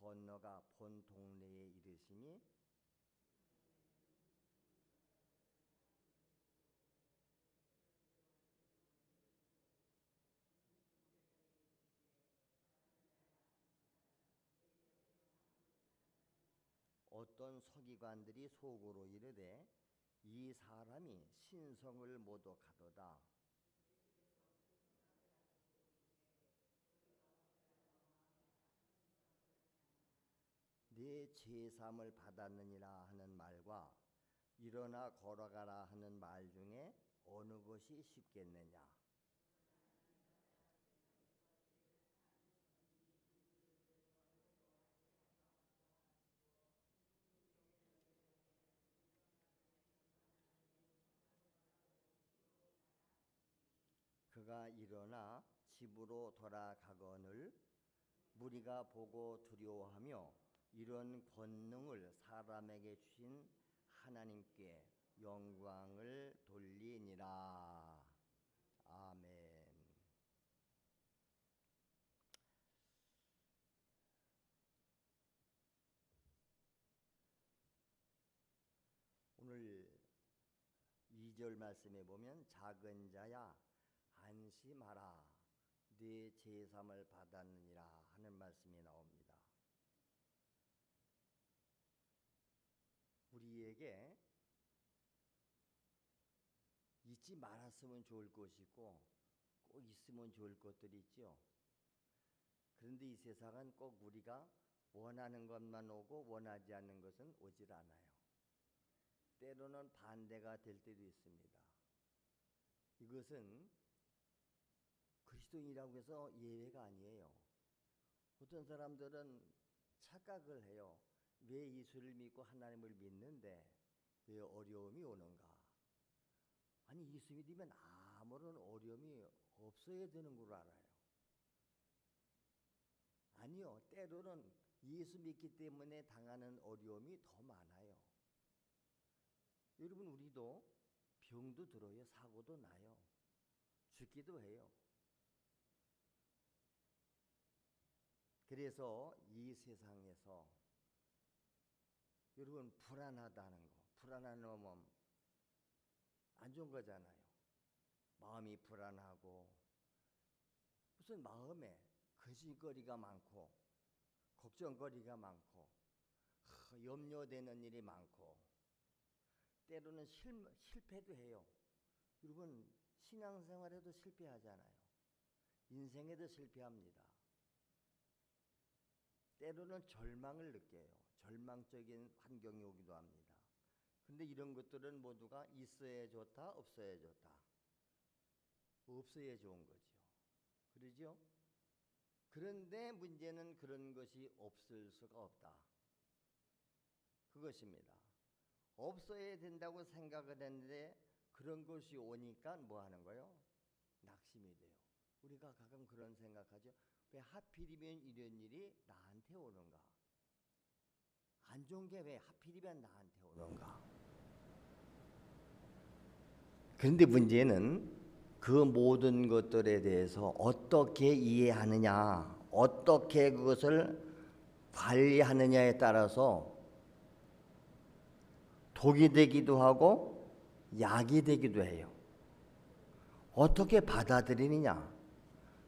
건너가 본 동네에 이르시니 어떤 서기관들이 속으로 이르되 이 사람이 신성을 모독하도다. 네 죄사함을 받았느니라 하는 말과 일어나 걸어가라 하는 말 중에 어느 것이 쉽겠느냐? 그가 일어나 집으로 돌아가거늘 무리가 보고 두려워하며 이런 권능을 사람에게 주신 하나님께 영광을 돌리니라. 아멘. 오늘 2절 말씀에 보면 작은 자야 안심하라 네 제삼을 받았느니라 하는 말씀이 나옵니다. 우리에게 잊지 말았으면 좋을 것이고 꼭 있으면 좋을 것들이 있죠. 그런데 이 세상은 꼭 우리가 원하는 것만 오고 원하지 않는 것은 오질 않아요. 때로는 반대가 될 때도 있습니다. 이것은 그리스도인이라고 해서 예외가 아니에요. 어떤 사람들은 착각을 해요. 왜 예수를 믿고 하나님을 믿는데 왜 어려움이 오는가? 아니 예수 믿으면 아무런 어려움이 없어야 되는 걸 알아요. 아니요. 때로는 예수 믿기 때문에 당하는 어려움이 더 많아요. 여러분 우리도 병도 들어요. 사고도 나요. 죽기도 해요. 그래서 이 세상에서 여러분 불안하다는 거, 불안한 놈은 안 좋은 거잖아요. 마음이 불안하고 무슨 마음에 근심거리가 많고 걱정거리가 많고 염려되는 일이 많고 때로는 실패도 해요. 여러분 신앙생활에도 실패하잖아요. 인생에도 실패합니다. 때로는 절망을 느껴요. 절망적인 환경이 오기도 합니다. 근데 이런 것들은 모두가 있어야 좋다, 없어야 좋다. 없어야 좋은 거죠. 그러죠? 그런데 문제는 그런 것이 없을 수가 없다. 그것입니다. 없어야 된다고 생각을 했는데 그런 것이 오니까 뭐 하는 거예요? 낙심이 돼요. 우리가 가끔 그런 생각하죠. 왜 하필이면 이런 일이 나한테 오는가? 안 좋은 게 왜 하필이면 나한테 오는가? 그런데 문제는 그 모든 것들에 대해서 어떻게 이해하느냐, 어떻게 그것을 관리하느냐에 따라서 독이 되기도 하고 약이 되기도 해요. 어떻게 받아들이느냐.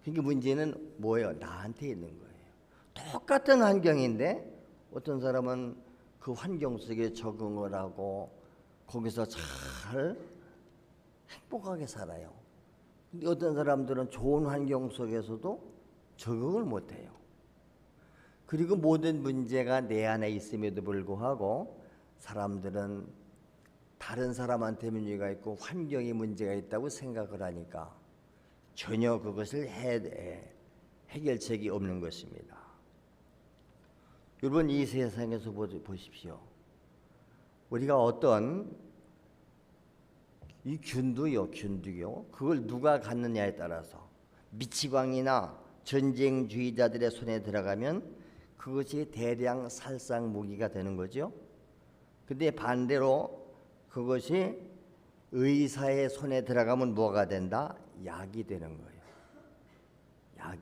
그러니까 문제는 뭐예요? 나한테 있는 거예요. 똑같은 환경인데 어떤 사람은 그 환경 속에 적응을 하고 거기서 잘 행복하게 살아요. 근데 어떤 사람들은 좋은 환경 속에서도 적응을 못해요. 그리고 모든 문제가 내 안에 있음에도 불구하고 사람들은 다른 사람한테 문제가 있고 환경에 문제가 있다고 생각을 하니까 전혀 그것을 해결책이 없는 것입니다. 여러분 이 세상에서 보십시오. 우리가 어떤 이 균도요. 그걸 누가 갖느냐에 따라서 미치광이나 전쟁주의자들의 손에 들어가면 그것이 대량 살상 무기가 되는 거죠. 근데 반대로 그것이 의사의 손에 들어가면 뭐가 된다? 약이 되는 거예요. 약이.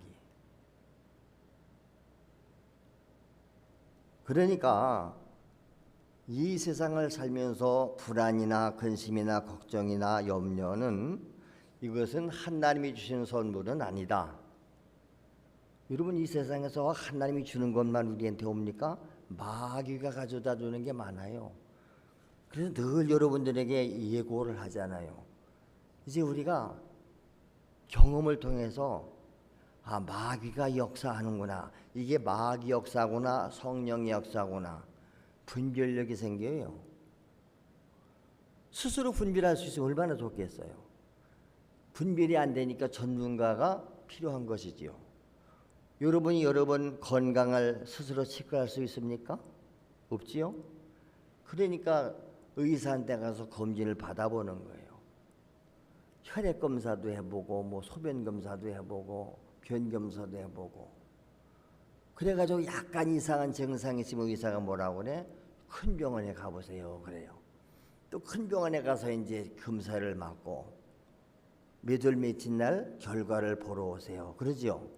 그러니까 이 세상을 살면서 불안이나 근심이나 걱정이나 염려는 이것은 하나님이 주신 선물은 아니다. 여러분, 이 세상에서 하나님이 주는 것만 우리한테 옵니까? 마귀가 가져다 주는 게 많아요. 그래서 늘 여러분들에게 예고를 하잖아요. 이제 우리가 경험을 통해서 마귀가 역사하는구나, 이게 마귀 역사구나, 성령의 역사구나, 분별력이 생겨요. 스스로 분별할 수 있으면 얼마나 좋겠어요. 분별이 안 되니까 전문가가 필요한 것이지요. 여러분이 여러분 건강을 스스로 체크할 수 있습니까? 없지요? 그러니까 의사한테 가서 검진을 받아보는 거예요. 혈액 검사도 해보고 소변 검사도 해보고 변 검사도 해보고, 그래가지고 약간 이상한 증상이 있으면 의사가 뭐라고 그래? 큰 병원에 가보세요 그래요. 또 큰 병원에 가서 이제 검사를 받고 몇 월 며칠 날 결과를 보러 오세요 그러죠.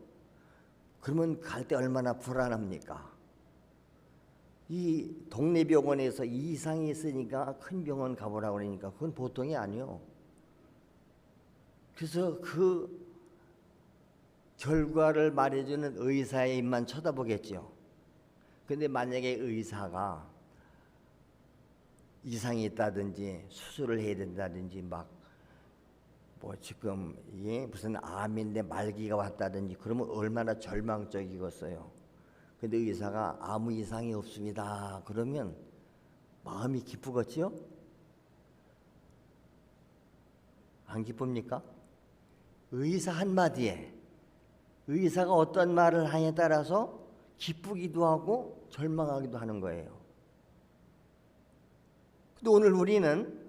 그러면 갈 때 얼마나 불안합니까? 이 동네 병원에서 이상이 있으니까 큰 병원 가보라고 그러니까 그건 보통이 아니요. 그래서 그 결과를 말해주는 의사의 입만 쳐다보겠죠. 근데 만약에 의사가 이상이 있다든지 수술을 해야 된다든지 지금 이게 무슨 암인데 말기가 왔다든지 그러면 얼마나 절망적이겠어요. 근데 의사가 아무 이상이 없습니다 그러면 마음이 기쁘겠지요? 안 기쁩니까? 의사 한마디에 의사가 어떤 말을 하냐에 따라서 기쁘기도 하고 절망하기도 하는 거예요. 근데 오늘 우리는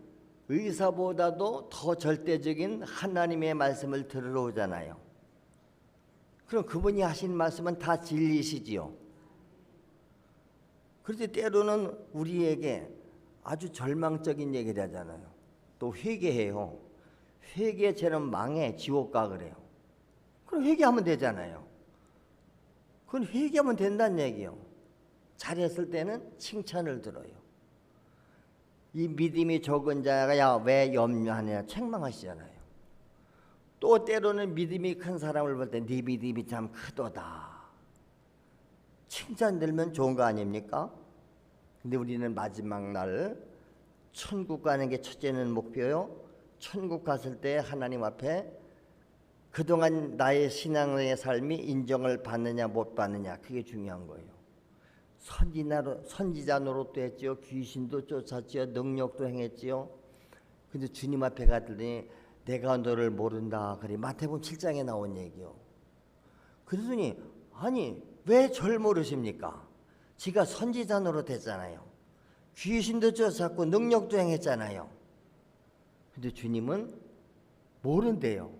의사보다도 더 절대적인 하나님의 말씀을 들으러 오잖아요. 그럼 그분이 하신 말씀은 다 진리시지요. 그런데 때로는 우리에게 아주 절망적인 얘기를 하잖아요. 또 회개해요. 회개처럼 망해 지옥 가 그래요. 그럼 회개하면 되잖아요. 그건 회개하면 된다는 얘기예요. 잘했을 때는 칭찬을 들어요. 이 믿음이 적은 자가 야 왜 염려하냐 책망하시잖아요. 또 때로는 믿음이 큰 사람을 볼 때 네 믿음이 참 크도다 칭찬 들면 좋은 거 아닙니까? 근데 우리는 마지막 날 천국 가는 게 첫째는 목표요. 천국 갔을 때 하나님 앞에 그동안 나의 신앙의 삶이 인정을 받느냐 못 받느냐 그게 중요한 거예요. 선지자 노릇도 했지요. 귀신도 쫓았지요. 능력도 행했지요. 근데 주님 앞에 갔더니 내가 너를 모른다 그래. 마태복음 7장에 나온 얘기요. 그러더니 아니 왜 절 모르십니까? 지가 선지자 노릇 했잖아요. 귀신도 쫓았고 능력도 행했잖아요. 근데 주님은 모른대요.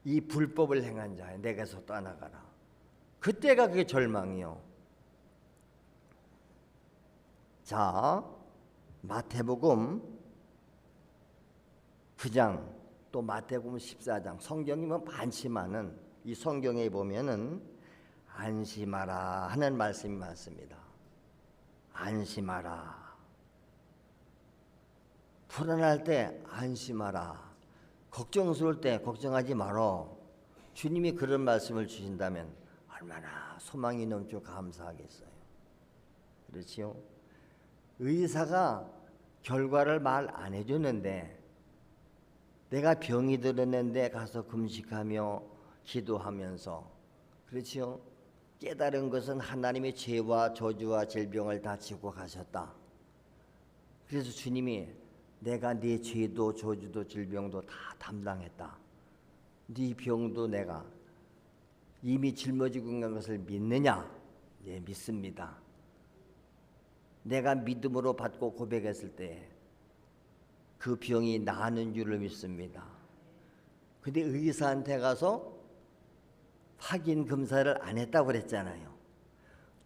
이 불법을 행한 자 내게서 떠나가라. 그때가 그게 절망이요. 자, 마태복음 9장 또 마태복음 14장 성경이 많지만은 이 성경에 보면은 안심하라 하는 말씀이 많습니다. 안심하라. 불안할 때 안심하라. 걱정스러울 때 걱정하지 말어. 주님이 그런 말씀을 주신다면 얼마나 소망이 넘쳐 감사하겠어요. 그렇지요? 의사가 결과를 말 안 해주는데 내가 병이 들었는데 가서 금식하며 기도하면서 그렇지요? 깨달은 것은 하나님의 죄와 저주와 질병을 다 지고 가셨다. 그래서 주님이 내가 네 죄도 저주도 질병도 다 담당했다. 네 병도 내가 이미 짊어지고 있는 것을 믿느냐? 네, 믿습니다. 내가 믿음으로 받고 고백했을 때 그 병이 나는 줄을 믿습니다. 근데 의사한테 가서 확인 검사를 안 했다고 그랬잖아요.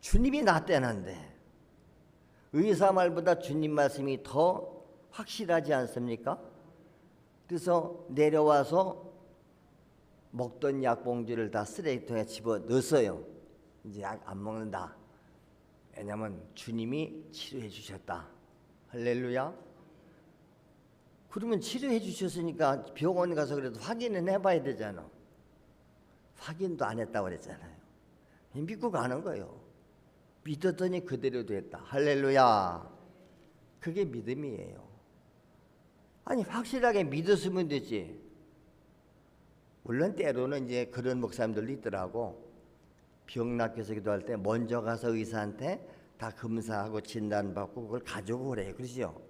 주님이 낫대는데 의사 말보다 주님 말씀이 더 확실하지 않습니까? 그래서 내려와서 먹던 약 봉지를 다 쓰레기통에 집어 넣었어요. 이제 약 안 먹는다. 왜냐하면 주님이 치료해 주셨다. 할렐루야. 그러면 치료해 주셨으니까 병원에 가서 그래도 확인은 해봐야 되잖아. 확인도 안 했다고 그랬잖아요. 믿고 가는 거예요. 믿었더니 그대로 됐다. 할렐루야. 그게 믿음이에요. 아니 확실하게 믿었으면 되지. 물론 때로는 이제 그런 목사님들도 있더라고. 병 낫게서 기도할 때 먼저 가서 의사한테 다 검사하고 진단받고 그걸 가지고 오래. 그러죠.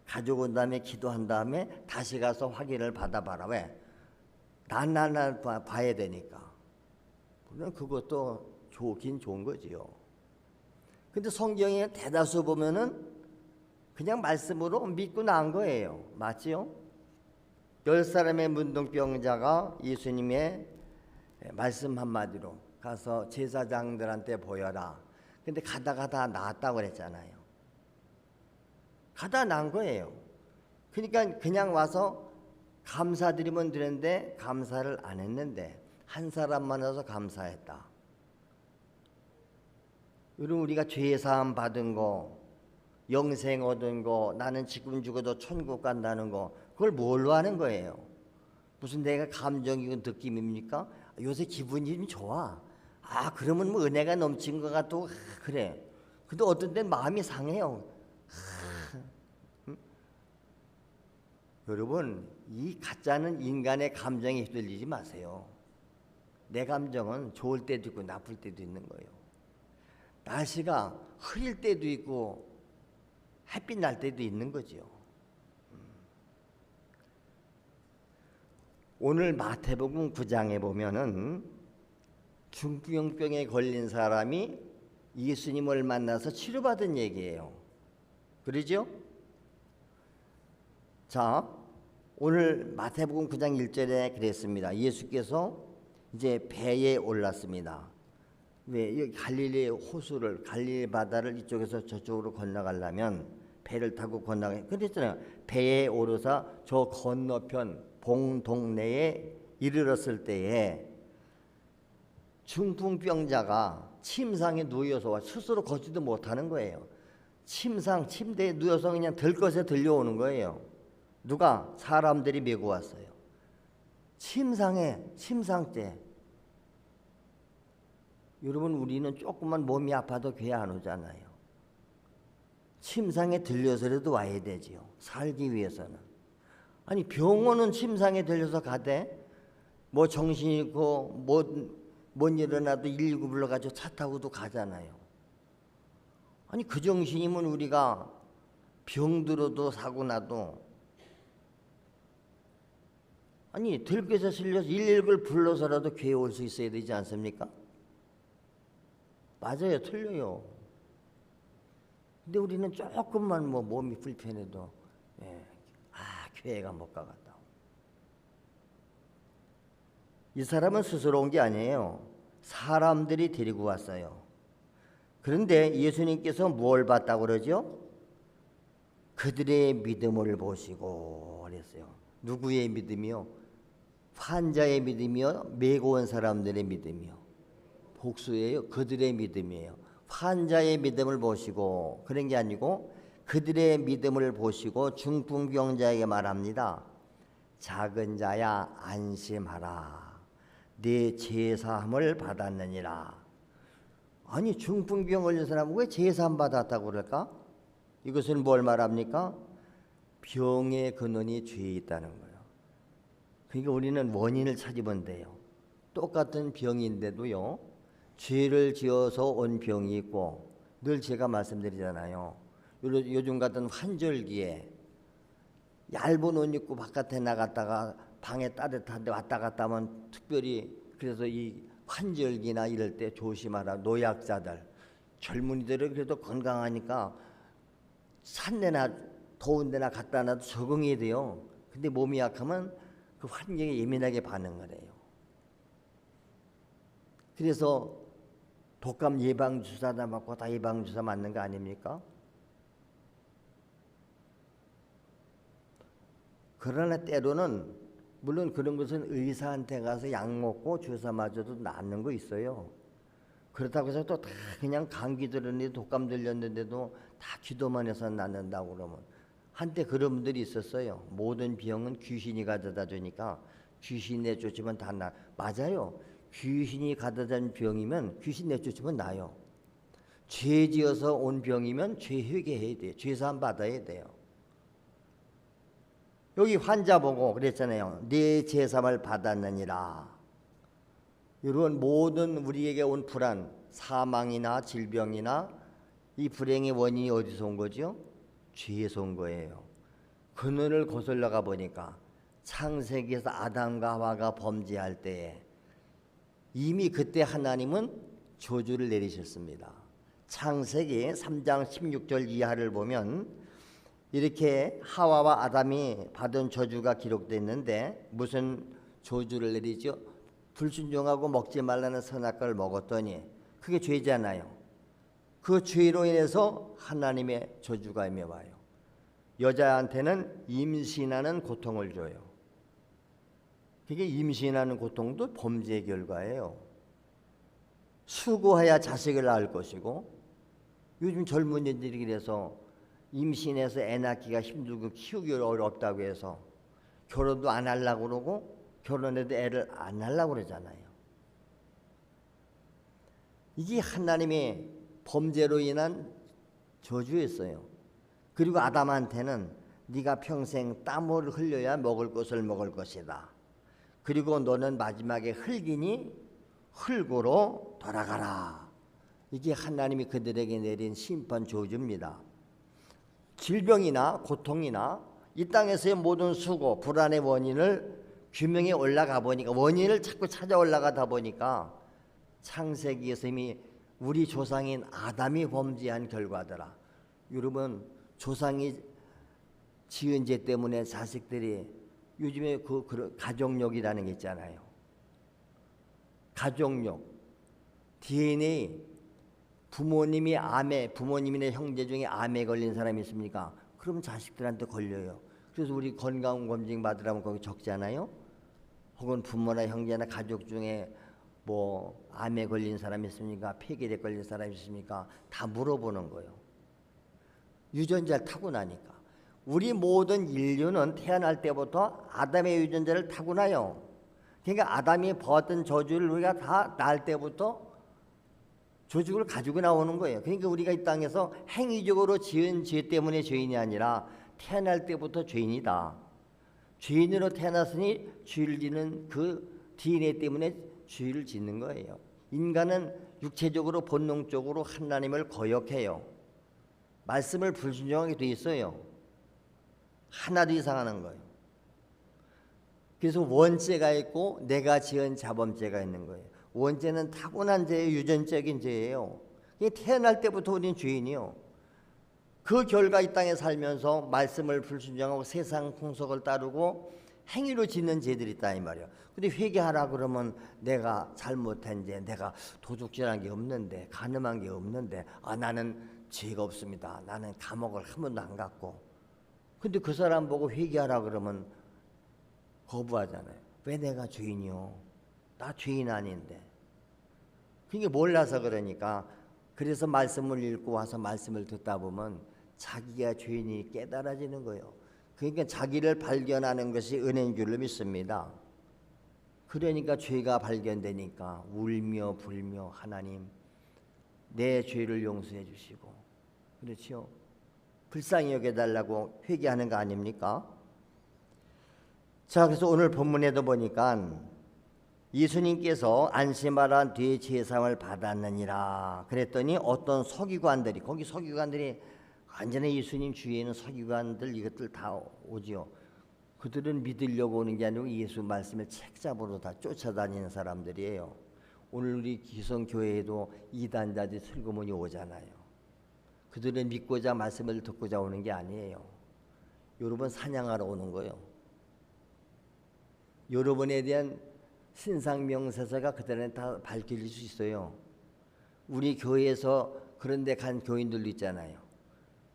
가지고 온 다음에 기도한 다음에 다시 가서 확인을 받아봐라. 왜? 난 봐야 되니까. 물론 그것도 좋긴 좋은 거지요. 근데 성경에 대다수 보면은 그냥 말씀으로 믿고 난 거예요. 맞지요? 10사람의 문둥병자가 예수님의 말씀 한마디로 가서 제사장들한테 보여라. 근데 가다가 다 나았다고 그랬잖아요. 가다 난 거예요. 그러니까 그냥 와서 감사드리면 되는데 감사를 안 했는데 한 사람만 와서 감사했다. 여러분 우리가 죄사함 받은 거, 영생 얻은 거, 나는 지금 죽어도 천국 간다는 거, 그걸 뭘로 하는 거예요? 무슨 내가 감정이고 느낌입니까? 요새 기분이 좀 좋아. 아 그러면 뭐 은혜가 넘친 것 같고 그래. 근데 어떤 때는 마음이 상해요. 여러분 이 가짜는 인간의 감정에 휘둘리지 마세요. 내 감정은 좋을 때도 있고 나쁠 때도 있는 거예요. 날씨가 흐릴 때도 있고 햇빛 날 때도 있는 거지요. 오늘 마태복음 9장에 보면은 중풍병에 걸린 사람이 예수님을 만나서 치료받은 얘기예요. 그러죠? 자, 오늘 마태복음 9장 1절에 그랬습니다. 예수께서 이제 배에 올랐습니다. 왜 여기 갈릴리 호수를 갈릴리 바다를 이쪽에서 저쪽으로 건너가려면 배를 타고 건너가. 그랬잖아요. 배에 오르사 저 건너편 봉동네에 이르렀을 때에 중풍병자가 침상에 누워서 스스로 걷지도 못하는 거예요. 침대에 누워서 그냥 들 것에 들려오는 거예요. 누가? 사람들이 메고 왔어요. 침상째. 여러분 우리는 조금만 몸이 아파도 괴 안 오잖아요. 침상에 들려서라도 와야 되지요. 살기 위해서는. 아니 병원은 침상에 들려서 가대. 뭐 정신 있고 못 일어나도 119 불러가지고 차 타고도 가잖아요. 아니 그 정신이면 우리가 병들어도 사고 나도 아니 들께서 실려서 119를 불러서라도 교회 올 수 있어야 되지 않습니까? 맞아요. 틀려요. 근데 우리는 조금만 뭐 몸이 불편해도 교회가 못 가겠다. 이 사람은 스스로 온 게 아니에요. 사람들이 데리고 왔어요. 그런데 예수님께서 뭘 봤다고 그러죠? 그들의 믿음을 보시고 그랬어요. 누구의 믿음이요? 환자의 믿음이요? 메고 온 사람들의 믿음이요? 복수예요. 그들의 믿음이에요. 환자의 믿음을 보시고 그런 게 아니고 그들의 믿음을 보시고 중풍병자에게 말합니다. 작은 자야 안심하라. 네 제사함을 받았느니라. 아니 중풍병 걸린 사람은 왜 제사함 받았다고 그럴까? 이것은 뭘 말합니까? 병의 근원이 죄에 있다는 거예요. 그러니까 우리는 원인을 찾으면 돼요. 똑같은 병인데도요. 죄를 지어서 온 병이 있고 늘 제가 말씀드리잖아요. 요즘 같은 환절기에 얇은 옷 입고 바깥에 나갔다가 방에 따뜻한데 왔다 갔다 하면 특별히 그래서 이 환절기나 이럴 때 조심하라. 노약자들, 젊은이들은 그래도 건강하니까 산데나 더운 데나 갔다 놔도 적응이 돼요. 근데 몸이 약하면 그 환경에 예민하게 반응을 해요. 그래서 독감 예방주사다 맞고 다 예방주사 맞는 거 아닙니까? 그러나 때로는 물론 그런 것은 의사한테 가서 약 먹고 주사 맞아도 낫는 거 있어요. 그렇다고 해서 또 다 그냥 감기 들었는데 독감 들렸는데도 다 기도만 해서 낫는다고 그러면 한때 그런 분들이 있었어요. 모든 병은 귀신이 가져다 주니까 귀신 내쫓으면 다 나. 맞아요. 귀신이 가져다 준 병이면 귀신 내쫓으면 나요. 죄 지어서 온 병이면 죄 회개해야 돼요. 죄사함 받아야 돼요. 여기 환자 보고 그랬잖아요. 네 죄사함을 받았느니라. 이런 모든 우리에게 온 불안, 사망이나 질병이나 이 불행의 원인이 어디서 온 거죠? 죄에서 온 거예요. 근원을 거슬러가 보니까 창세기에서 아담과 하와가 범죄할 때에 이미 그때 하나님은 저주를 내리셨습니다. 창세기 3장 16절 이하를 보면 이렇게 하와와 아담이 받은 저주가 기록됐는데 무슨 저주를 내리죠? 불순종하고 먹지 말라는 선악과를 먹었더니 그게 죄잖아요. 그 죄로 인해서 하나님의 저주가 임해와요. 여자한테는 임신하는 고통을 줘요. 그게 임신하는 고통도 범죄의 결과예요. 수고해야 자식을 낳을 것이고 요즘 젊은이들이 그래서 임신해서 애 낳기가 힘들고 키우기 어렵다고 해서 결혼도 안 하려고 그러고 결혼해도 애를 안 낳으려고 그러잖아요. 이게 하나님의 범죄로 인한 저주였어요. 그리고 아담한테는 네가 평생 땀을 흘려야 먹을 것을 먹을 것이다. 그리고 너는 마지막에 흙이니 흙으로 돌아가라. 이게 하나님이 그들에게 내린 심판 저주입니다. 질병이나 고통이나 이 땅에서의 모든 수고, 불안의 원인을 규명에 올라가 보니까 원인을 자꾸 찾아 올라가다 보니까 창세기에서 이미 우리 조상인 아담이 범죄한 결과더라. 여러분 조상이 지은 죄 때문에 자식들이 요즘에 그 가족력이라는 게 있잖아요. 가족력, DNA, 부모님이나 형제 중에 암에 걸린 사람이 있습니까? 그러면 자식들한테 걸려요. 그래서 우리 건강검진 받으라면 거기 적잖아요. 혹은 부모나 형제나 가족 중에 뭐 암에 걸린 사람이 있습니까? 폐결에 걸린 사람이 있습니까? 다 물어보는 거예요. 유전자를 타고나니까. 우리 모든 인류는 태어날 때부터 아담의 유전자를 타고나요. 그러니까 아담이 벗은 저주를 우리가 다 날 때부터 저주를 가지고 나오는 거예요. 그러니까 우리가 이 땅에서 행위적으로 지은 죄 때문에 죄인이 아니라 태어날 때부터 죄인이다. 죄인으로 태어났으니 죄를 짓는 그 DNA 때문에 죄를 짓는 거예요. 인간은 육체적으로 본능적으로 하나님을 거역해요. 말씀을 불순종하게 돼 있어요. 하나도 이상하는 거예요. 그래서 원죄가 있고 내가 지은 자범죄가 있는 거예요. 원죄는 타고난 죄의 유전적인 죄예요. 태어날 때부터 우리는 죄인이요. 그 결과 이 땅에 살면서 말씀을 불순종하고 세상 풍속을 따르고 행위로 짓는 죄들이 있다 이 말이에요. 근데 회개하라 그러면 내가 잘못한 죄, 내가 도둑질한 게 없는데, 간음한 게 없는데, 나는 죄가 없습니다. 나는 감옥을 한 번도 안 갔고. 근데 그 사람 보고 회개하라 그러면 거부하잖아요. 왜 내가 죄인이요? 나 죄인 아닌데. 그게 몰라서 그러니까. 그래서 말씀을 읽고 와서 말씀을 듣다 보면 자기가 죄인이 깨달아지는 거예요. 그러니까 자기를 발견하는 것이 은혜인 줄로 믿습니다. 그러니까 죄가 발견되니까 울며 불며 하나님 내 죄를 용서해 주시고, 그렇죠? 불쌍히 여겨달라고 회개하는 거 아닙니까? 자, 그래서 오늘 본문에도 보니까 예수님께서 안심하라 네 제사함을 받았느니라 그랬더니 어떤 서기관들이, 거기 서기관들이 완전히 예수님 주위에는 서기관들 이것들 다 오지요. 그들은 믿으려고 오는 게 아니고 예수 말씀을 책잡으로 다 쫓아다니는 사람들이에요. 오늘 우리 기성교회에도 이단자들이 슬그머니 오잖아요. 그들은 믿고자 말씀을 듣고자 오는 게 아니에요. 여러분 사냥하러 오는 거예요. 여러분에 대한 신상명세서가 그들은 다 밝혀질 수 있어요. 우리 교회에서 그런 데 간 교인들도 있잖아요.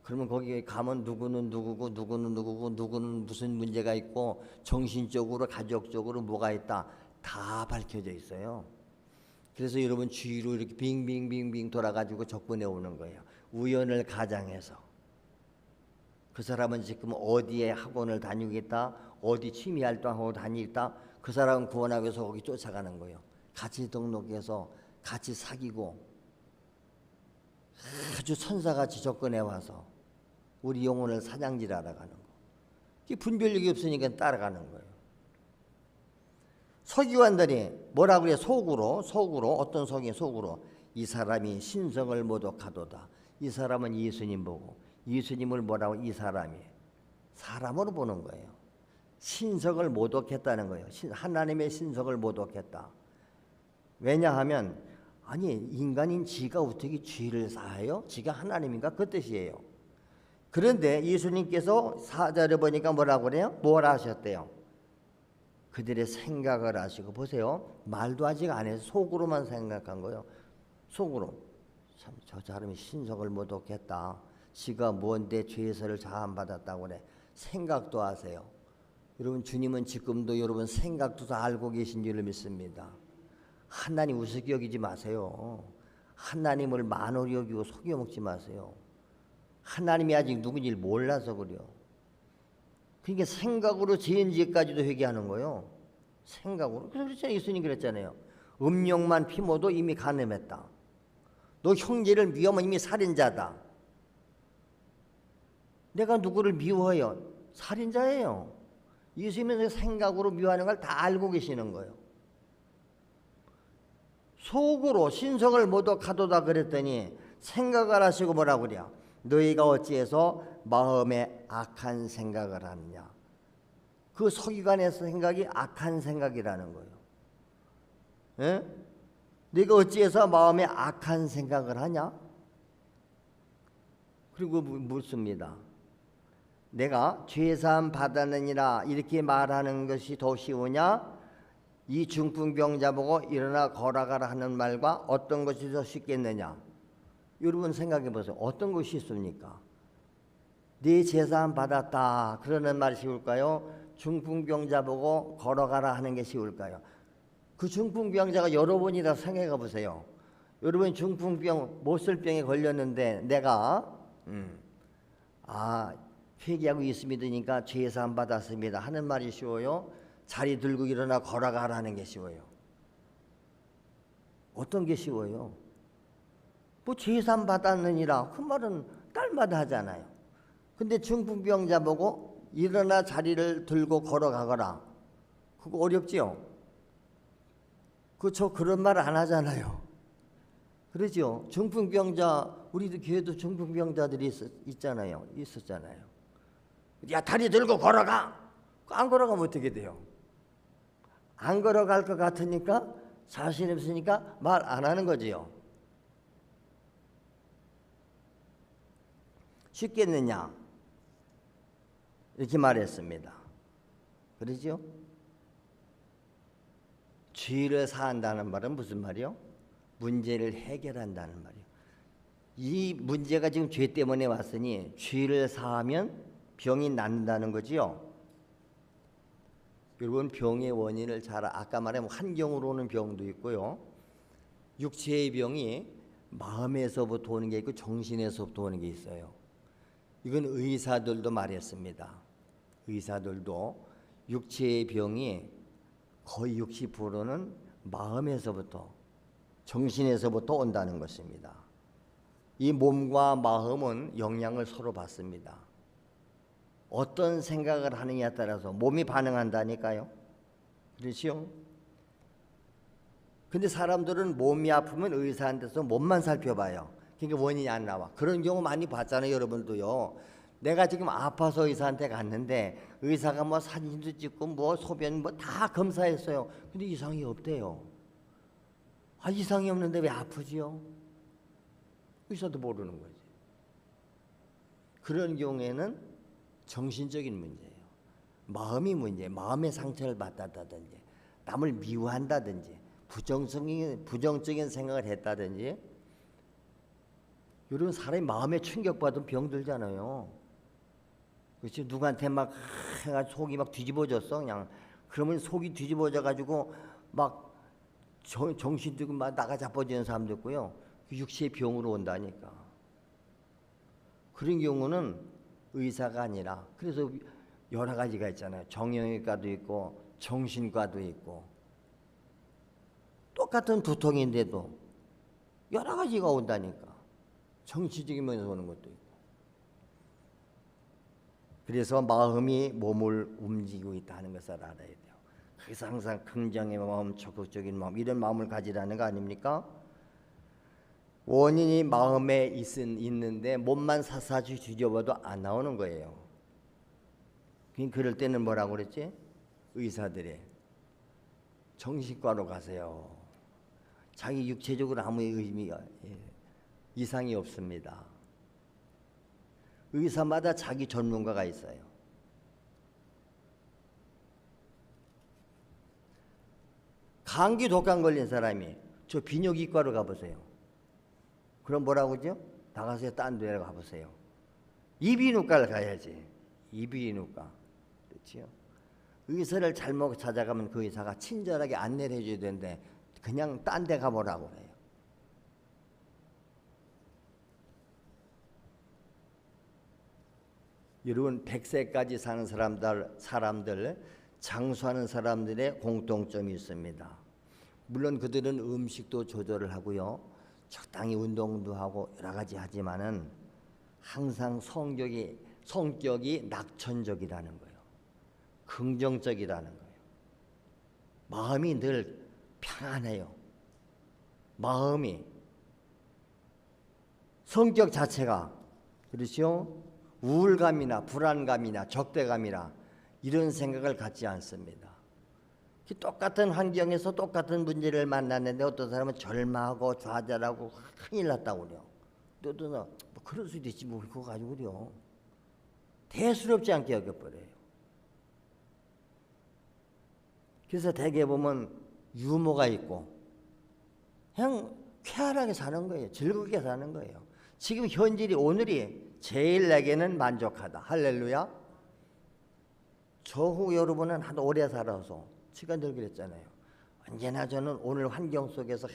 그러면 거기 가면 누구는 누구고 누구는 누구고 누구는 무슨 문제가 있고 정신적으로 가족적으로 뭐가 있다 다 밝혀져 있어요. 그래서 여러분 주위로 이렇게 빙빙빙빙 돌아가지고 접근해 오는 거예요. 우연을 가장해서. 그 사람은 지금 어디에 학원을 다니겠다, 어디 취미 활동하고 다니겠다, 그 사람은 구원하기 위해서 거기 쫓아가는 거예요. 같이 등록해서 같이 사귀고 아주 천사같이 접근해 와서 우리 영혼을 사냥질하러 가는 거. 이 분별력이 없으니까 따라가는 거예요. 서기관들이 뭐라고 그래? 속으로 어떤 속으로 이 사람이 신성을 모독하도다. 이 사람은 예수님 보고 예수님을 뭐라고? 이 사람이 사람으로 보는 거예요. 신성을 모독했다는 거예요. 하나님의 신성을 모독했다. 왜냐하면 아니 인간인 지가 어떻게 죄를 사해요? 지가 하나님인가? 그 뜻이에요. 그런데 예수님께서 4절에 보니까 뭐라고 그래요? 뭘 하셨대요? 그들의 생각을 하시고, 보세요. 말도 아직 안 해서 속으로만 생각한 거예요. 속으로. 참 저 사람이 신성을 모독했다. 지가 뭔데 죄에서를 자함받았다고 그래. 생각도 하세요. 여러분 주님은 지금도 여러분 생각도 다 알고 계신 줄 믿습니다. 하나님 우습게 여기지 마세요. 하나님을 만홀히 여기고 속여먹지 마세요. 하나님이 아직 누군지를 몰라서 그래요. 그러니까 생각으로 지은지까지도 회개하는 거예요. 생각으로. 그래서 예수님 그랬잖아요. 음욕만 피워도 이미 간음했다. 너 형제를 미워하면 이미 살인자다. 내가 누구를 미워해요? 살인자예요. 예수님은 생각으로 미워하는 걸 다 알고 계시는 거예요. 속으로 신성을 모독하도다 그랬더니 생각을 하시고 뭐라고 그래요? 너희가 어찌해서 마음에 악한 생각을 하느냐. 그 서기관의 생각이 악한 생각이라는 거예요. 예? 네가 어찌해서 마음에 악한 생각을 하냐? 그리고 묻습니다. 내가 죄사함 받았느니라 이렇게 말하는 것이 더 쉬우냐? 이 중풍병자 보고 일어나 걸어가라 하는 말과 어떤 것이 더 쉽겠느냐? 여러분 생각해 보세요. 어떤 것이 쉽습니까? 네 죄사함 받았다 그러는 말이 쉬울까요? 중풍병자 보고 걸어가라 하는 게 쉬울까요? 그 중풍병자가 여러분이라 생각해 보세요. 여러분 중풍병 못쓸병에 걸렸는데 내가 회개하고 예수 믿으니까 죄사함 받았습니다 하는 말이 쉬워요? 자리 들고 일어나 걸어가라 하는 게 쉬워요? 어떤 게 쉬워요? 뭐 죄사함 받았느니라 그 말은 딸마다 하잖아요. 근데 중풍병자 보고 일어나 자리를 들고 걸어가거라 그거 어렵지요? 저 그런 말 안 하잖아요. 그러죠? 중풍병자 우리도 교회도 중풍병자들이 있었잖아요. 야 다리 들고 걸어가. 안 걸어가면 어떻게 돼요? 안 걸어갈 것 같으니까 자신 없으니까 말 안 하는 거지요. 쉽겠느냐? 이렇게 말했습니다. 그러죠? 죄를 사한다는 말은 무슨 말이요? 문제를 해결한다는 말이요. 이 문제가 지금 죄 때문에 왔으니 죄를 사하면 병이 낫는다는 거지요. 여러분 병의 원인을 잘 아까 말한 환경으로 오는 병도 있고요. 육체의 병이 마음에서부터 오는 게 있고 정신에서부터 오는 게 있어요. 이건 의사들도 말했습니다. 의사들도 육체의 병이 거의 60%는 마음에서부터 정신에서부터 온다는 것입니다. 이 몸과 마음은 영향을 서로 받습니다. 어떤 생각을 하느냐에 따라서 몸이 반응한다니까요. 그렇죠? 근데 사람들은 몸이 아프면 의사한테서 몸만 살펴봐요. 그러니까 원인이 안 나와. 그런 경우 많이 봤잖아요. 여러분도요. 내가 지금 아파서 의사한테 갔는데 의사가 뭐 사진도 찍고 뭐 소변 뭐 다 검사했어요. 근데 이상이 없대요. 이상이 없는데 왜 아프지요? 의사도 모르는 거지. 그런 경우에는 정신적인 문제예요. 마음이 문제예요. 마음의 상처를 받았다든지 남을 미워한다든지 부정적인 생각을 했다든지. 여러분 사람이 마음에 충격받으면 병들잖아요. 그렇지? 누구한테 막 해가지고 속이 막 뒤집어졌어 그냥. 그러면 속이 뒤집어져 가지고 막 정신적으로 막 나가 자빠지는 사람도 있고요. 육체의 병으로 온다니까. 그런 경우는 의사가 아니라, 그래서 여러 가지가 있잖아요. 정형외과도 있고 정신과도 있고, 똑같은 두통인데도 여러 가지가 온다니까. 정치적인 면에서 오는 것도 있고. 그래서 마음이 몸을 움직이고 있다는 것을 알아야 돼요. 그래서 항상 긍정의 마음, 적극적인 마음, 이런 마음을 가지라는 거 아닙니까? 원인이 마음에 있는데 몸만 사사주 뒤져봐도 안 나오는 거예요. 그럴 때는 뭐라고 그랬지? 의사들이 정신과로 가세요. 자기 육체적으로 아무 의미가 이상이 없습니다. 의사마다 자기 전문가가 있어요. 감기 독감 걸린 사람이 저 비뇨기과로 가보세요. 그럼 뭐라고 하죠? 나가세요. 딴 데로 가보세요. 이비인후과를 가야지. 이비인후과. 그렇죠? 의사를 잘못 찾아가면 그 의사가 친절하게 안내를 해줘야 되는데 그냥 딴 데 가보라고 해요. 여러분 100세까지 사는 사람들 장수하는 사람들의 공통점이 있습니다. 물론 그들은 음식도 조절을 하고요. 적당히 운동도 하고 여러 가지 하지만은 항상 성격이 낙천적이라는 거예요. 긍정적이라는 거예요. 마음이 늘 평안해요. 마음이 성격 자체가 그렇죠? 우울감이나 불안감이나 적대감이나 이런 생각을 갖지 않습니다. 똑같은 환경에서 똑같은 문제를 만났는데 어떤 사람은 절망하고 좌절하고 큰일 났다고 그래요. 또 뭐 그럴 수도 있지 뭐 그거 가지고 그래요. 대수롭지 않게 여겨버려요. 그래서 대개 보면 유머가 있고 그냥 쾌활하게 사는 거예요. 즐겁게 사는 거예요. 지금 현실이 오늘이 제일 내게는 만족하다. 할렐루야. 저후 여러분은 한 오래 살아서 제가 늘 그랬잖아요. 언제나 저는 오늘 환경 속에서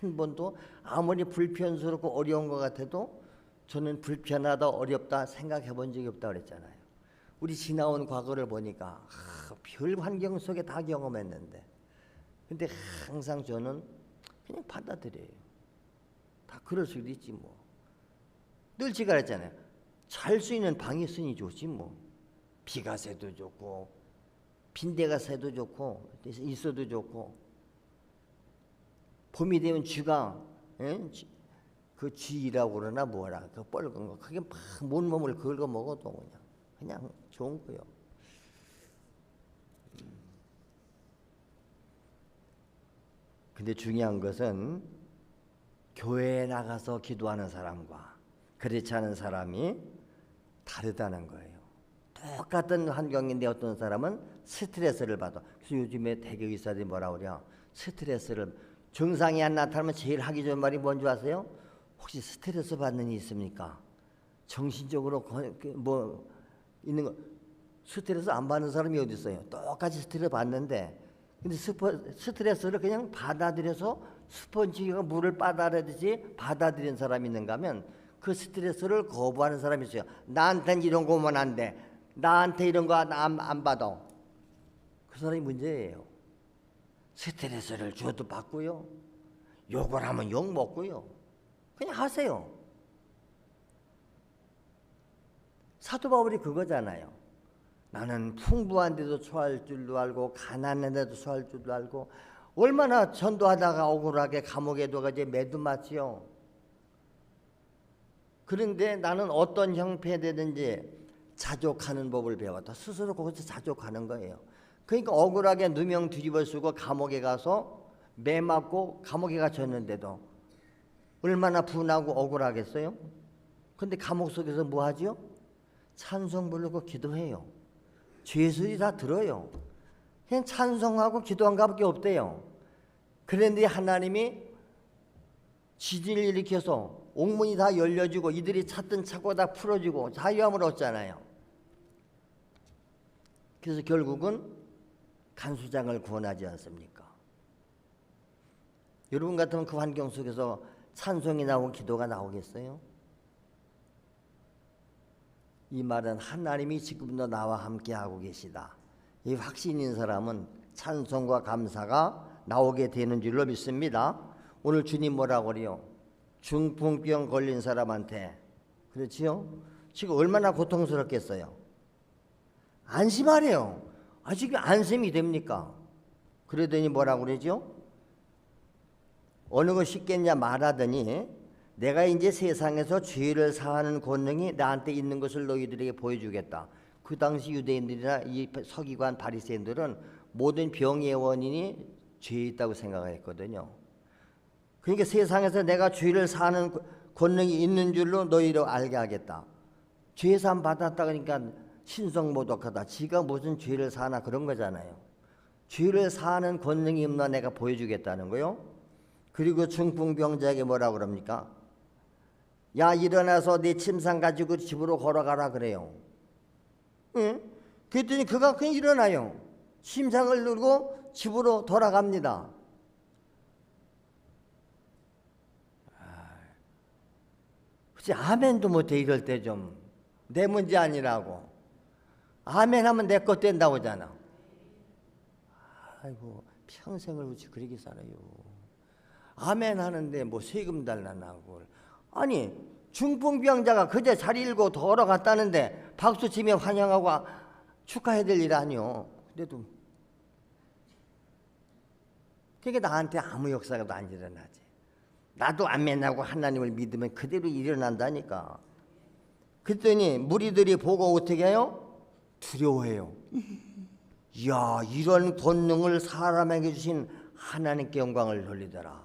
한 번도 아무리 불편스럽고 어려운 것 같아도 저는 불편하다 어렵다 생각해 본 적이 없다고 그랬잖아요. 우리 지나온 과거를 보니까 별 환경 속에 다 경험했는데 근데 항상 저는 그냥 받아들여요. 다 그럴 수도 있지 뭐. 늘 제가 그랬잖아요. 잘 수 있는 방이 있으니 좋지 뭐. 비가 새도 좋고 빈대가 새도 좋고 있어도 좋고 봄이 되면 쥐가 그 쥐라고 그러나 뭐라 그 뻘건 거 그게 막 온몸을 긁어 먹어도 그냥 좋은 거예요. 근데 중요한 것은 교회에 나가서 기도하는 사람과 그렇지 않은 사람이 다르다는 거예요. 똑같은 환경인데 어떤 사람은 스트레스를 받아. 그래서 요즘에 대개 의사들이 뭐라고 그래요? 스트레스를 증상이 안 나타나면 제일 하기 좋은 말이 뭔지 아세요? 혹시 스트레스 받는 일 있습니까? 정신적으로 뭐 있는 거 스트레스 안 받는 사람이 어디 있어요? 똑같이 스트레스 받는데 근데 스트레스를 그냥 받아들여서 스펀지가 물을 빨아들이듯이 받아들이는 사람이 있는가 하면 그 스트레스를 거부하는 사람이 있어요. 나한테는 이런 거 오면 안 돼. 나한테 이런 거 안 받아. 그 사람이 문제예요. 스트레스를 줘도 받고요. 욕을 하면 욕 먹고요. 그냥 하세요. 사도 바울이 그거잖아요. 나는 풍부한데도 처할 줄도 알고 가난한데도 처할 줄도 알고 얼마나 전도하다가 억울하게 감옥에 들어가지 매두맞지요. 그런데 나는 어떤 형편이든지 자족하는 법을 배웠다. 스스로 거기서 자족하는 거예요. 그러니까 억울하게 누명 뒤집어 쓰고 감옥에 가서 매 맞고 감옥에 갇혔는데도 얼마나 분하고 억울하겠어요? 근데 감옥 속에서 뭐 하죠? 찬송 부르고 기도해요. 죄수들이 다 들어요. 그냥 찬송하고 기도한 것밖에 없대요. 그런데 하나님이 지진을 일으켜서 옥문이 다 열려지고 이들이 찾던 찾고 다 풀어지고 자유함을 얻잖아요. 그래서 결국은 간수장을 구원하지 않습니까? 여러분 같으면 그 환경 속에서 찬송이 나오고 기도가 나오겠어요? 이 말은 하나님이 지금도 나와 함께 하고 계시다. 이 확신 있는 사람은 찬송과 감사가 나오게 되는 줄로 믿습니다. 오늘 주님 뭐라고 그래요? 중풍병 걸린 사람한테, 그렇지요? 지금 얼마나 고통스럽겠어요? 안심하래요. 지금 안심이 됩니까? 그러더니 뭐라고 그러죠? 어느 거 쉽겠냐 말하더니 내가 이제 세상에서 죄를 사하는 권능이 나한테 있는 것을 너희들에게 보여주겠다. 그 당시 유대인들이나 이 서기관 바리새인들은 모든 병의 원인이 죄에 있다고 생각했거든요. 그러니까 세상에서 내가 죄를 사하는 권능이 있는 줄로 너희를 알게 하겠다. 죄 사함 받았다 그러니까 신성모독하다. 지가 무슨 죄를 사나 그런 거잖아요. 죄를 사하는 권능이 없나 내가 보여주겠다는 거요. 그리고 중풍병자에게 뭐라고 그럽니까? 야, 일어나서 네 침상 가지고 집으로 걸어가라 그래요. 응? 그랬더니 그가 그냥 일어나요. 침상을 들고 집으로 돌아갑니다. 그치, 아멘도 못해. 이럴 때 좀 내 문제 아니라고. 아멘 하면 내 것 된다고 하잖아. 아이고, 평생을 우치 그렇게 살아요. 아멘 하는데 뭐 세금 달라나고. 아니, 중풍병자가 그제 자리 일고 돌아갔다는데 박수 치며 환영하고 축하해야 될 일 아니요. 그래도 그게 나한테 아무 역사가 안 일어나지. 나도 아멘하고 하나님을 믿으면 그대로 일어난다니까. 그랬더니 무리들이 보고 어떻게 해요? 두려워해요. 이야, 이런 권능을 사람에게 주신 하나님께 영광을 돌리더라.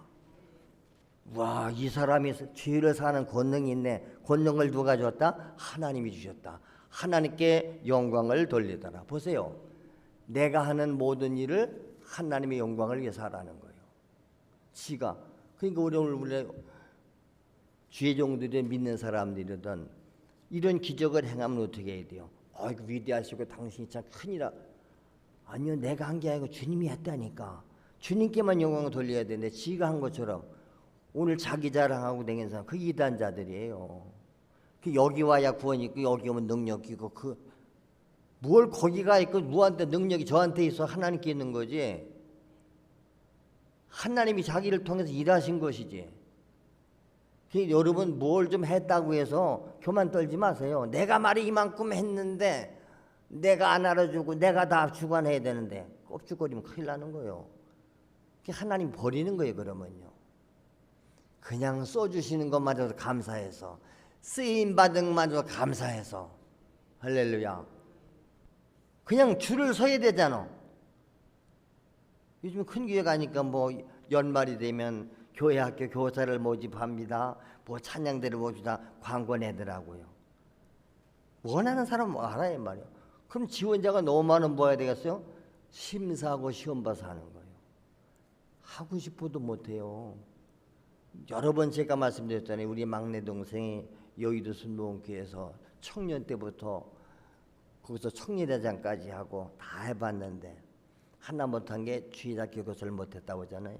와, 이 사람이 죄를 사는 권능이 있네. 권능을 누가 줬다? 하나님이 주셨다. 하나님께 영광을 돌리더라. 보세요. 내가 하는 모든 일을 하나님의 영광을 위해서 하라는 거예요. 지가. 그러니까 우리 주의종들이 믿는 사람들이든 이런 기적을 행하면 어떻게 해야 돼요? 아이고, 위대하시고 당신이 참 큰일이라. 아니요, 내가 한 게 아니고 주님이 했다니까. 주님께만 영광을 돌려야 되는데 지가 한 것처럼 오늘 자기 자랑하고 다니는 사람 그 이단자들이에요. 그 여기 와야 구원이 있고 여기 오면 능력이 있고 뭘 거기가 있고 누구한테 능력이 저한테 있어? 하나님께 있는 거지. 하나님이 자기를 통해서 일하신 것이지. 여러분 뭘 좀 했다고 해서 교만 떨지 마세요. 내가 말이 이만큼 했는데 내가 안 알아주고 내가 다 주관해야 되는데 꼽죽거리면 큰일 나는 거예요. 하나님 버리는 거예요. 그러면요. 그냥 써주시는 것마저도 감사해서 쓰임받은 것마저도 감사해서 할렐루야. 그냥 줄을 서야 되잖아. 요즘 큰 교회 가니까 뭐 연말이 되면 교회 학교 교사를 모집합니다. 뭐 찬양대를 모집다 광고 내더라고요. 원하는 사람 알아야 말이야. 그럼 지원자가 너무 많으면 뭐 해야 되겠어요? 심사하고 시험 봐서 하는 거예요. 하고 싶어도 못해요. 여러 번 제가 말씀드렸잖아요. 우리 막내 동생이 여의도 순복음교회에서 청년 때부터 거기서 청년대장까지 하고 다 해봤는데 하나 못한 게 주일학교 교사를 못했다고 하잖아요.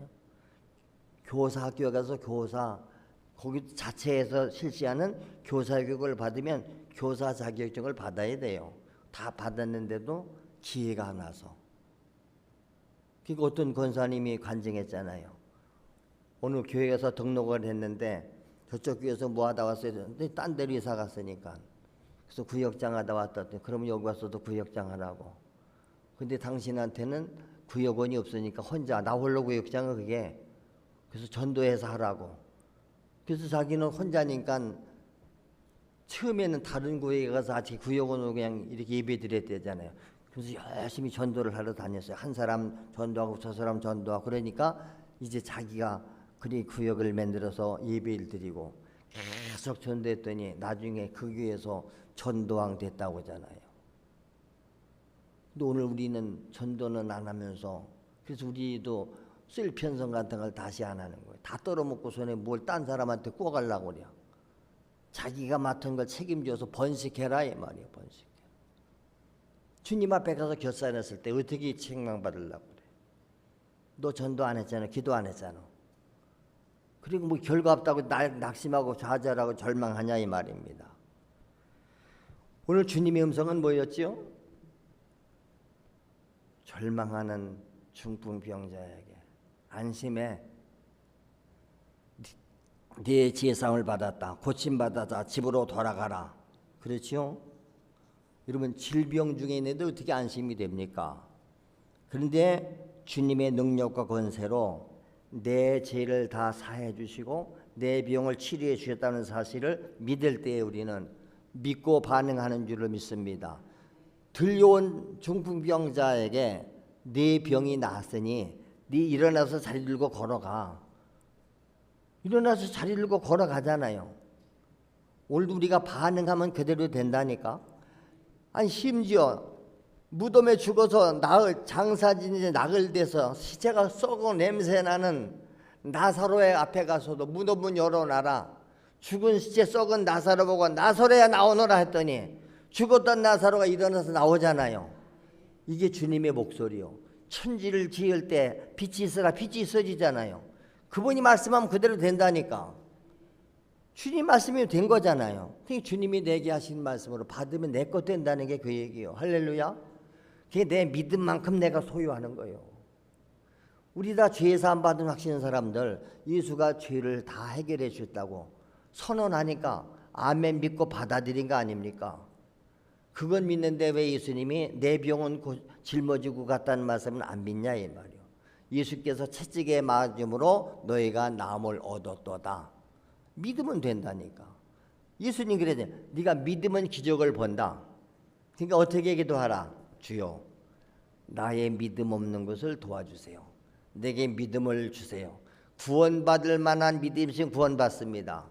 교사 학교에 가서 교사 거기 자체에서 실시하는 교사 교육을 받으면 교사 자격증을 받아야 돼요. 다 받았는데도 기회가 안 와서. 그러니까 어떤 권사님이 간증했잖아요. 오늘 교회에서 등록을 했는데 저쪽 교회에서 뭐 하다 왔어요. 근데 딴 데로 이사 갔으니까. 그래서 구역장 하다 왔다. 그러면 여기 와서도 구역장 하라고. 근데 당신한테는 구역원이 없으니까 혼자 나 홀로 구역장은 그게. 그래서 전도해서 하라고. 그래서 자기는 혼자니까 처음에는 다른 구역에 가서 아직 구역원으로 그냥 이렇게 예배 드렸대잖아요. 그래서 열심히 전도를 하러 다녔어요. 한 사람 전도하고 저 사람 전도하고 그러니까 이제 자기가 그리 구역을 만들어서 예배를 드리고 계속 전도했더니 나중에 그 교회에서 전도왕 됐다고 하잖아요. 근데 오늘 우리는 전도는 안 하면서 그래서 우리도 쓸 편성 같은 걸 다시 안 하는 거예요. 다 떨어먹고 손에 뭘 딴 사람한테 꼬가려고 그래요. 자기가 맡은 걸 책임져서 번식해라 이 말이에요. 번식해. 주님 앞에 가서 결산했을 때 어떻게 책망받으려고 그래. 너 전도 안 했잖아. 기도 안 했잖아. 그리고 뭐 결과 없다고 낙심하고 좌절하고 절망하냐 이 말입니다. 오늘 주님의 음성은 뭐였지요? 절망하는 중풍병자에게 안심해, 네 제상을 받았다, 고침받았다, 집으로 돌아가라. 그렇지요? 여러분, 질병 중에 있는데 어떻게 안심이 됩니까? 그런데 주님의 능력과 권세로 내 죄를 다 사해 주시고 내 병을 치료해 주셨다는 사실을 믿을 때에 우리는 믿고 반응하는 줄로 믿습니다. 들려온 중풍병자에게 네 병이 나았으니 네 일어나서 자리 들고 걸어가. 일어나서 자리 들고 걸어가잖아요. 오늘도 우리가 반응하면 그대로 된다니까. 아니 심지어 무덤에 죽어서 장사진이 나글대서 시체가 썩어 냄새나는 나사로의 앞에 가서도 무덤 문 열어놔라. 죽은 시체 썩은 나사로 보고 나사로야 나오너라 했더니 죽었던 나사로가 일어나서 나오잖아요. 이게 주님의 목소리요. 천지를 지을 때 빛이 있으라 빛이 있어지잖아요. 그분이 말씀하면 그대로 된다니까. 주님 말씀이 된 거잖아요. 그게 주님이 내게 하신 말씀으로 받으면 내 것 된다는 게 그 얘기예요. 할렐루야. 그게 내 믿음만큼 내가 소유하는 거예요. 우리 다 죄 사함 받은 확신한 사람들, 예수가 죄를 다 해결해 주셨다고 선언하니까 아멘 믿고 받아들인 거 아닙니까? 그건 믿는데 왜 예수님이 내 병은 짊어지고 갔다는 말씀은 안 믿냐 이 말이요. 예수께서 채찍에 맞음으로 너희가 나음을 얻었도다. 믿으면 된다니까. 예수님 그러죠. 네가 믿으면 기적을 본다. 그러니까 어떻게 기도하라. 주여 나의 믿음 없는 것을 도와주세요. 내게 믿음을 주세요. 구원받을 만한 믿음이신 구원받습니다.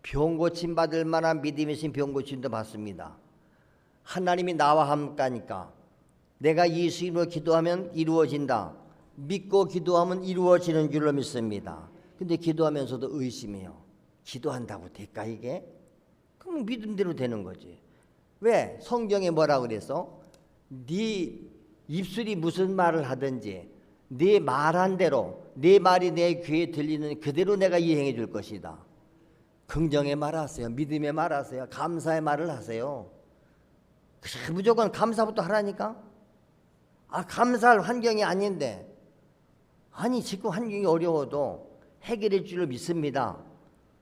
병 고침 받을 만한 믿음이신 병 고침도 받습니다. 하나님이 나와 함께하니까 내가 예수 이름으로 기도하면 이루어진다. 믿고 기도하면 이루어지는 줄로 믿습니다. 근데 기도하면서도 의심해요. 기도한다고 될까 이게? 그럼 믿음대로 되는 거지. 왜? 성경에 뭐라 그래서? 네 입술이 무슨 말을 하든지 네 말한 대로 네 말이 내 귀에 들리는 그대로 내가 이행해 줄 것이다. 긍정의 말 하세요. 믿음의 말 하세요. 감사의 말을 하세요. 무조건 감사부터 하라니까. 감사할 환경이 아닌데, 아니 지금 환경이 어려워도 해결할 줄로 믿습니다.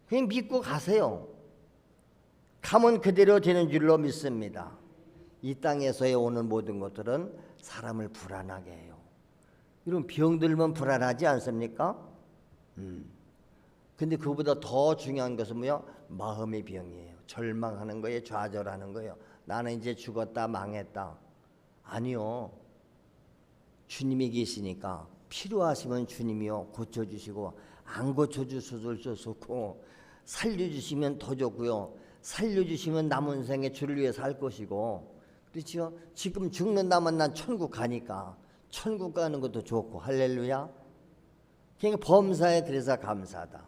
그냥 믿고 가세요. 가면 그대로 되는 줄로 믿습니다. 이 땅에서의 오는 모든 것들은 사람을 불안하게 해요. 이런 병 들면 불안하지 않습니까? 근데 그보다 더 중요한 것은 뭐요? 마음의 병이에요. 절망하는 거예요. 좌절하는 거예요. 나는 이제 죽었다 망했다. 아니요. 주님이 계시니까 필요하시면 주님이요 고쳐주시고 안 고쳐주셔도 좋고 살려주시면 더 좋고요. 살려주시면 남은 생에 주를 위해 살 것이고, 그렇죠? 지금 죽는다면 난 천국 가니까 천국 가는 것도 좋고. 할렐루야. 그러니까 범사에 그래서 감사하다.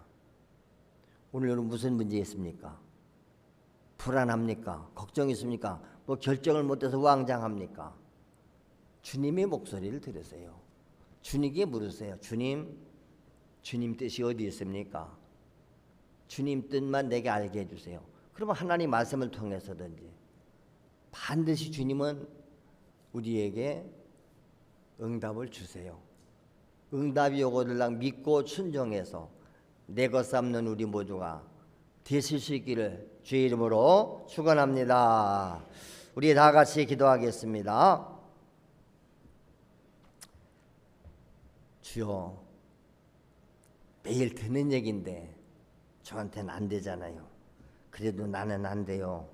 오늘 여러분 무슨 문제 있습니까? 불안합니까? 걱정 있습니까? 뭐 결정을 못해서 왕장합니까? 주님의 목소리를 들으세요. 주님께 물으세요. 주님 뜻이 어디 있습니까? 주님 뜻만 내게 알게 해주세요. 그러면 하나님 말씀을 통해서든지 반드시 주님은 우리에게 응답을 주세요. 응답이 오거들랑 믿고 순종해서 내 것 삼는 우리 모두가 되실 수 있기를 주의 이름으로 축원합니다. 우리 다 같이 기도하겠습니다. 주여, 매일 듣는 얘기인데 저한테는 안 되잖아요. 그래도 나는 안 돼요.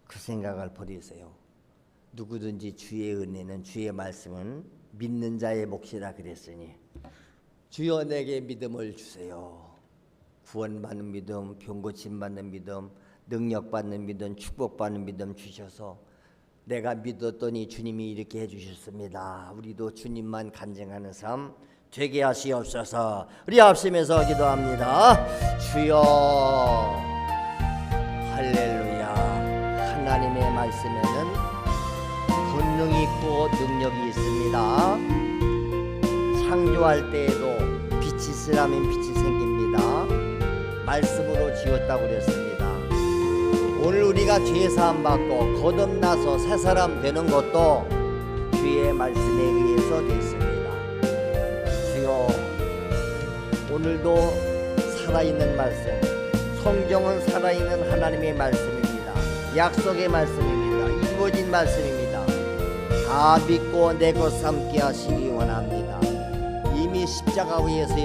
그 생각을 버리세요. 누구든지 주의 은혜는, 주의 말씀은 믿는 자의 몫이라 그랬으니 주여 내게 믿음을 주세요. 구원받는 믿음, 병고침 받는 믿음, 능력받는 믿음, 축복받는 믿음 주셔서 내가 믿었더니 주님이 이렇게 해주셨습니다. 우리도 주님만 간증하는 삶 되게 하시옵소서. 우리 합심해서 기도합니다. 주여, 할렐루야. 하나님의 말씀에는 권능이 있고 능력이 있습니다. 창조할 때에도 빛이 있으라면 빛이 생깁니다. 말씀으로 지었다고 그랬습니다. 오늘 우리가 죄 사함 받고 거듭나서 새 사람 되는 것도 주의 말씀에 의해서 됐습니다. 주여, 오늘도 살아있는 말씀, 성경은 살아있는 하나님의 말씀입니다. 약속의 말씀입니다. 이루어진 말씀입니다. 다 믿고 내 것 삼게 하시기 원합니다. 이미 십자가 위에서